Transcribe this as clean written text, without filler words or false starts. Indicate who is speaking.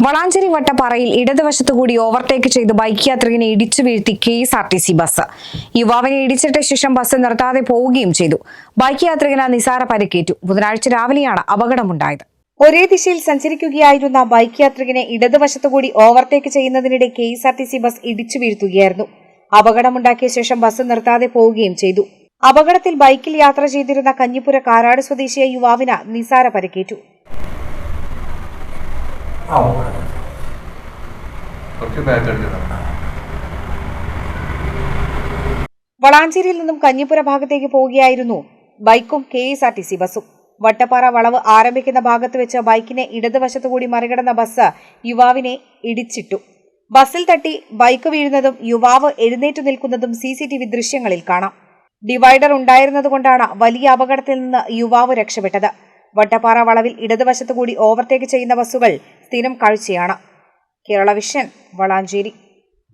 Speaker 1: Valanchery വട്ടപ്പാറയിൽ ഇടതുവശത്തുകൂടി overtake ചെയ്ത് bike യാത്രികനെ ഇടിച്ചു വീഴ്ത്തി KSRTC ബസ്. യുവാവിനെ ഇടിച്ചിട്ട ശേഷം ബസ് നിർത്താതെ പോവുകയും ചെയ്തു. ബൈക്ക് യാത്രികന് നിസാര പരിക്കേറ്റു. ബുധനാഴ്ച രാവിലെയാണ് അപകടമുണ്ടായത്. ഒരേ ദിശയിൽ സഞ്ചരിക്കുകയായിരുന്ന ബൈക്ക് യാത്രികനെ ഇടതുവശത്തുകൂടി ഓവർടേക്ക് ചെയ്യുന്നതിനിടെ KSRTC ബസ് ഇടിച്ചു വീഴ്ത്തുകയായിരുന്നു. അപകടമുണ്ടാക്കിയ ശേഷം ബസ് നിർത്താതെ പോവുകയും ചെയ്തു. അപകടത്തിൽ ബൈക്കിൽ യാത്ര ചെയ്തിരുന്ന കഞ്ഞിപ്പുര കാരാട് സ്വദേശിയായ യുവാവിന് നിസാര പരിക്കേറ്റു. വളാഞ്ചേരിയിൽ നിന്നും കഞ്ഞിപ്പുര ഭാഗത്തേക്ക് പോവുകയായിരുന്നു ബൈക്കും KSRTC ബസും. വട്ടപ്പാറ വളവ് ആരംഭിക്കുന്ന ഭാഗത്ത് വെച്ച് ബൈക്കിനെ ഇടതുവശത്തുകൂടി മറികടന്ന ബസ് യുവാവിനെ ഇടിച്ചിട്ടു. ബസ്സിൽ തട്ടി ബൈക്ക് വീഴുന്നതും യുവാവ് എഴുന്നേറ്റു നിൽക്കുന്നതും CCTV ദൃശ്യങ്ങളിൽ കാണാം. ഡിവൈഡർ ഉണ്ടായിരുന്നതുകൊണ്ടാണ് വലിയ അപകടത്തിൽ നിന്ന് യുവാവ് രക്ഷപ്പെട്ടത്. വട്ടപ്പാറ വളവിൽ ഇടതുവശത്തുകൂടി ഓവർടേക്ക് ചെയ്യുന്ന ബസ്സുകൾ സ്ഥിരം കാഴ്ചയാണ്. കേരള വിഷൻ, വളാഞ്ചേരി.